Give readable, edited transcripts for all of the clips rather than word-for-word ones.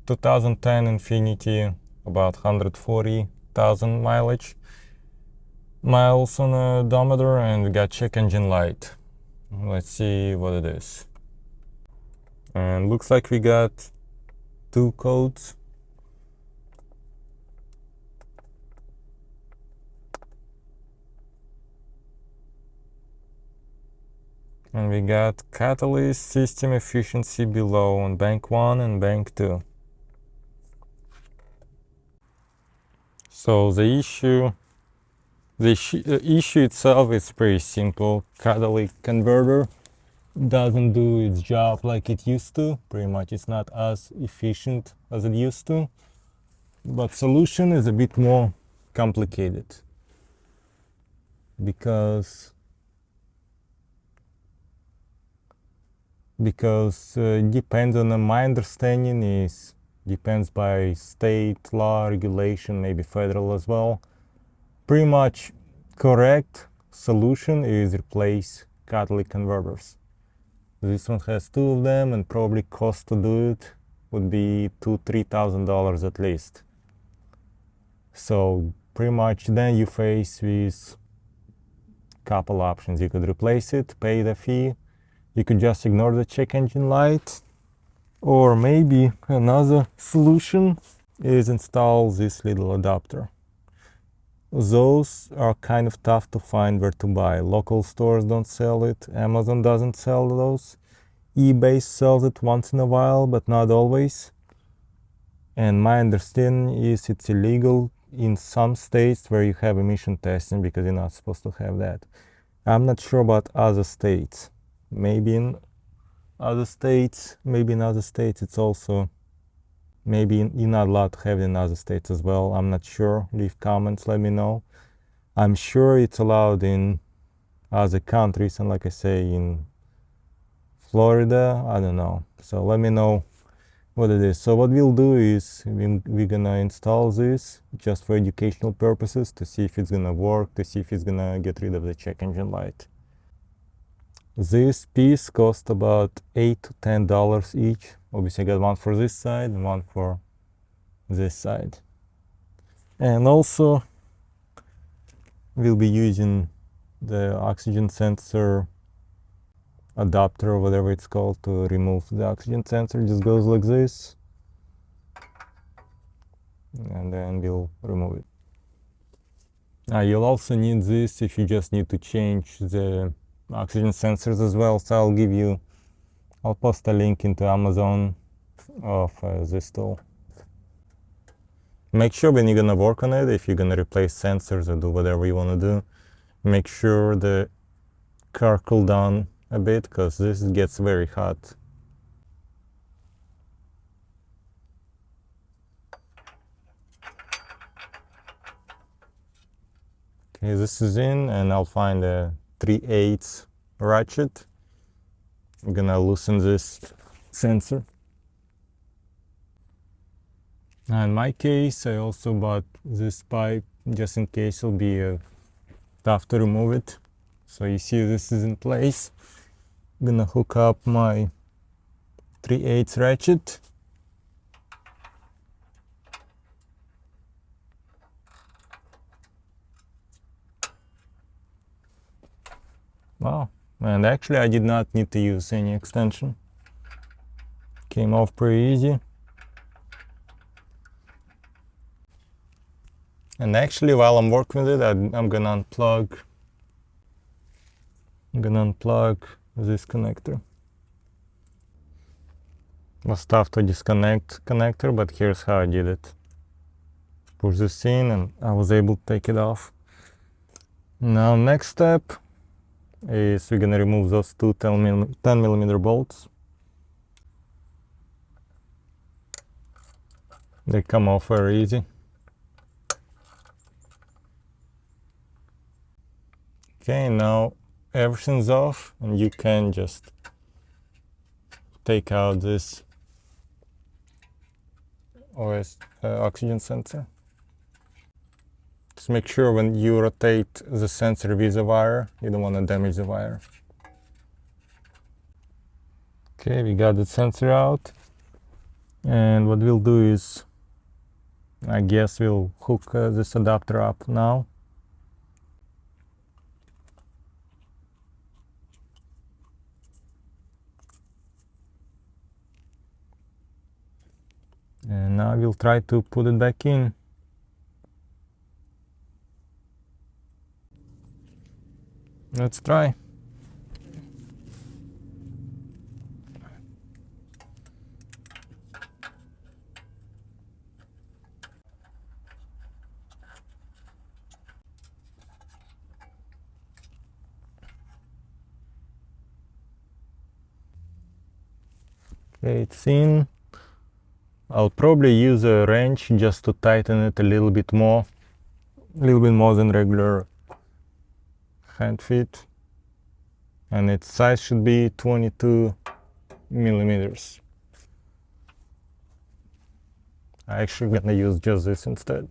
2010 Infiniti, about 140,000 miles on the odometer, and we got check engine light. Let's see what it is. And looks like we got two codes. And we got catalyst system efficiency below on bank 1 and bank 2. So the issue itself is pretty simple. Catalytic converter doesn't do its job like it used to. Pretty much it's not as efficient as it used to. But solution is a bit more complicated because depends on my understanding is depends by state law regulation, maybe federal as well. Pretty much correct solution is replace catalytic converters. This one has two of them, and probably cost to do it would be $2,000-3,000 at least. So pretty much then you face with couple options. You could replace it, pay the fee. You could just ignore the check engine light, or maybe another solution is install this little adapter. Those are kind of tough to find where to buy. Local stores don't sell it, Amazon doesn't sell those, eBay sells it once in a while, but not always. And my understanding is it's illegal in some states where you have emission testing, because you're not supposed to have that. I'm not sure about other states. Maybe in other states it's also, maybe you're not allowed to have it in other states as well. I'm not sure. Leave comments, let me know. I'm sure it's allowed in other countries, and like I say, in Florida, I don't know. So let me know what it is. So what we'll do is we're gonna install this just for educational purposes, to see if it's gonna work, to see if it's gonna get rid of the check engine light. This piece cost about $8 to $10 each. Obviously I got one for this side and one for this side. And also we'll be using the oxygen sensor adapter or whatever it's called to remove the oxygen sensor. It just goes like this, and then we'll remove it. You'll also need this if you just need to change the oxygen sensors as well. So I'll post a link into Amazon of this tool. Make sure when you're gonna work on it, if you're gonna replace sensors or do whatever you want to do, make sure the car cool down a bit, because this gets very hot. Okay, this is in, and I'll find a 3/8 ratchet. I'm gonna loosen this sensor. Now in my case, I also bought this pipe just in case it'll be tough to remove it. So you see this is in place. I'm gonna hook up my 3/8 ratchet. Wow, and actually I did not need to use any extension. Came off pretty easy. And actually while I'm working with it, I'm gonna unplug this connector. It was tough to disconnect connector, but here's how I did it. Push this in and I was able to take it off. Now next step is we're gonna remove those two 10mm bolts. They come off very easy. Okay, now everything's off, and you can just take out this oxygen sensor. Just make sure when you rotate the sensor with the wire, you don't want to damage the wire. Okay, we got the sensor out. And what we'll do is, I guess we'll hook this adapter up now. And now we'll try to put it back in. Let's try. Okay, it's in. I'll probably use a wrench just to tighten it a little bit more than regular hand fit. And its size should be 22 millimeters. I'm actually gonna use just this instead.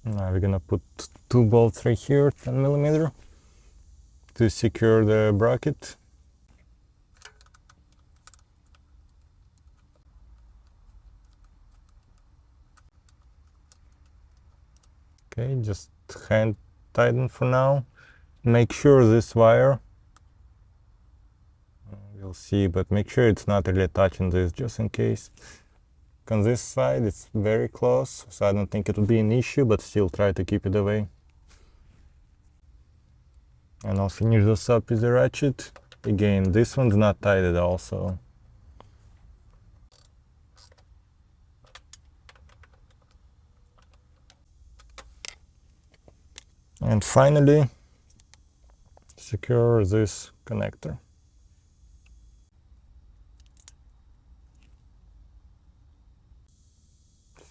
Now we're gonna put 2 bolts right here, 10 millimeter, to secure the bracket. Okay, just hand tighten for now. Make sure this wire, we'll see, but make sure it's not really touching this, just in case. On this side it's very close, so I don't think it will be an issue, but still try to keep it away. And I'll finish this up with the ratchet. Again, this one's not tight at all, so. And finally, secure this connector.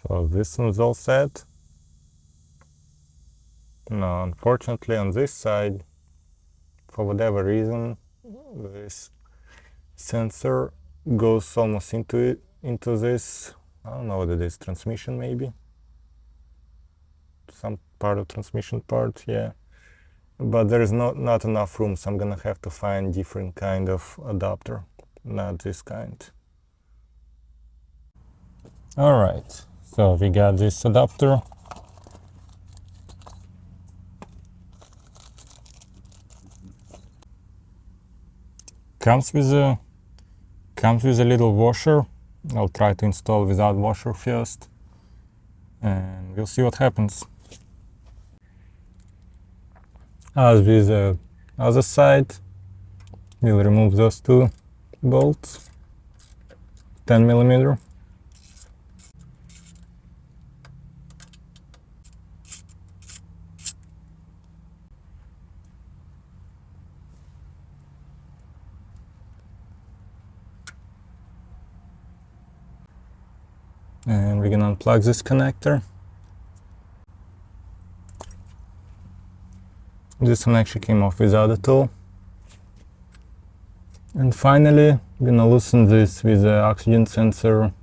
So this one's all set. Now, unfortunately, on this side, for whatever reason, this sensor goes almost into this, I don't know what it is, transmission maybe? Some part of transmission part, yeah. But there is not enough room, so I'm gonna have to find different kind of adapter, not this kind. All right, so we got this adapter. Comes with a little washer. I'll try to install without washer first, and we'll see what happens. As with the other side, we'll remove those 2 bolts, 10 millimeter. And we're gonna unplug this connector. This one actually came off without a tool. And finally, we're gonna loosen this with the oxygen sensor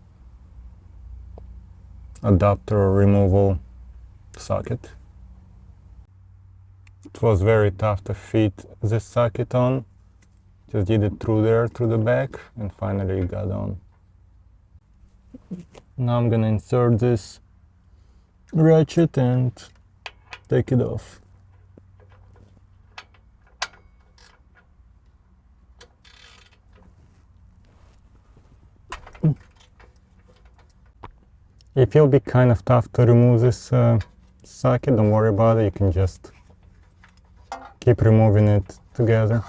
adapter removal socket. It was very tough to fit this socket on. Just did it through the back, and finally it got on. Now I'm gonna insert this ratchet and take it off. It will be kind of tough to remove this socket, don't worry about it, you can just keep removing it together.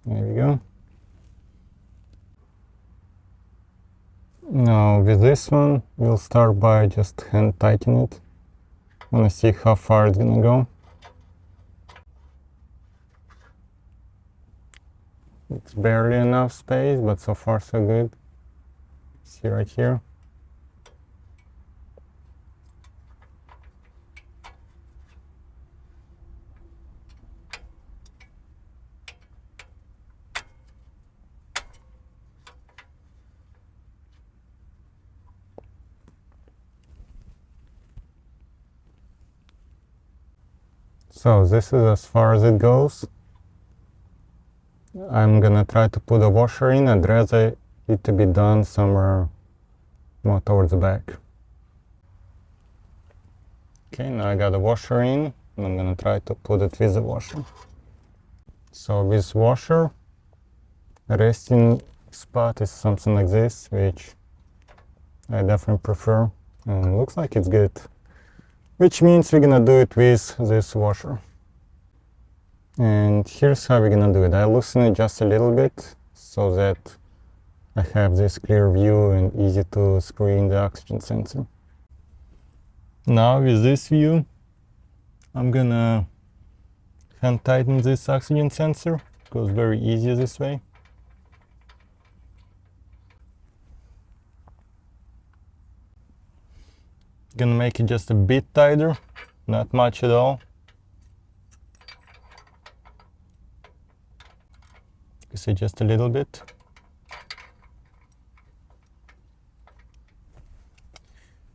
There we go. Now with this one, we'll start by just hand tightening it. Wanna see how far it's gonna go. It's barely enough space, but so far so good. See right here. So this is as far as it goes. I'm gonna try to put a washer in. I'd rather it to be done somewhere more towards the back. Okay, now I got a washer in, and I'm gonna try to put it with the washer. So with washer, resting spot is something like this, which I definitely prefer, and looks like it's good. Which means we're gonna do it with this washer. And here's how we're gonna do it. I loosen it just a little bit so that I have this clear view and easy to screw in the oxygen sensor. Now with this view, I'm gonna hand tighten this oxygen sensor. It goes very easy this way. Gonna make it just a bit tighter, not much at all. You see, just a little bit.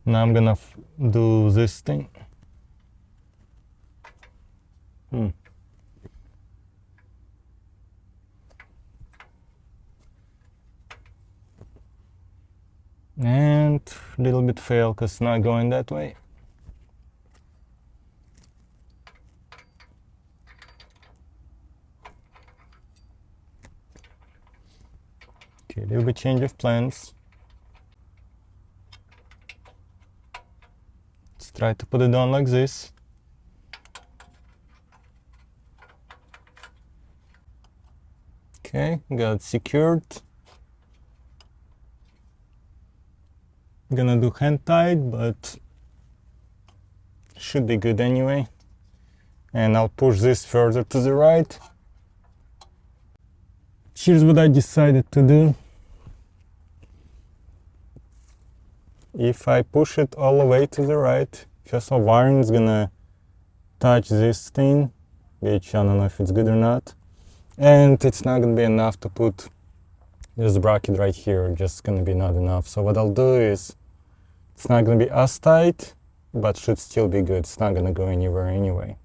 Now I'm gonna do this thing. And a little bit fail because it's not going that way. Okay, a little bit change of plans. Let's try to put it on like this. Okay, got it secured. I'm gonna do hand tight, but should be good anyway. And I'll push this further to the right. Here's what I decided to do. If I push it all the way to the right, first of all, wiring is gonna touch this thing, which I don't know if it's good or not. And it's not gonna be enough to put this bracket right here, just gonna be not enough. So what I'll do is, it's not gonna be as tight, but should still be good. It's not gonna go anywhere anyway.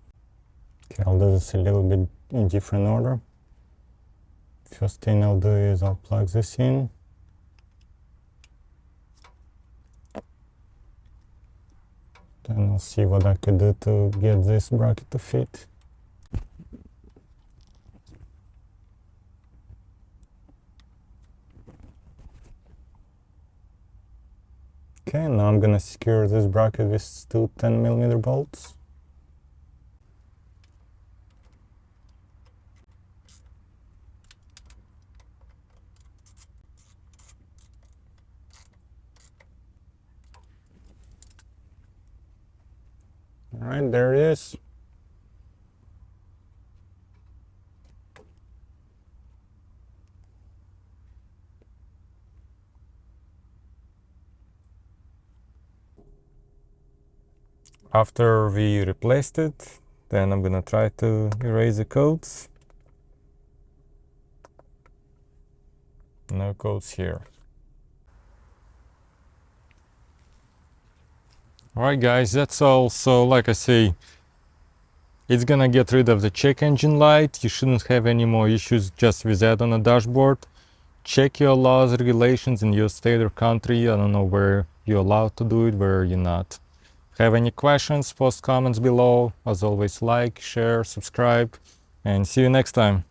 Okay, I'll do this a little bit in different order. First thing I'll do is I'll plug this in. Then I'll see what I could do to get this bracket to fit. Okay, now I'm gonna secure this bracket with two 10mm bolts. Alright, there it is. After we replaced it, then I'm gonna try to erase the codes. No codes here. Alright guys, that's all. So like I say, it's gonna get rid of the check engine light. You shouldn't have any more issues just with that on the dashboard. Check your laws, regulations in your state or country. I don't know where you're allowed to do it, where you're not. Have any questions, post comments below. As always, like, share, subscribe, and see you next time.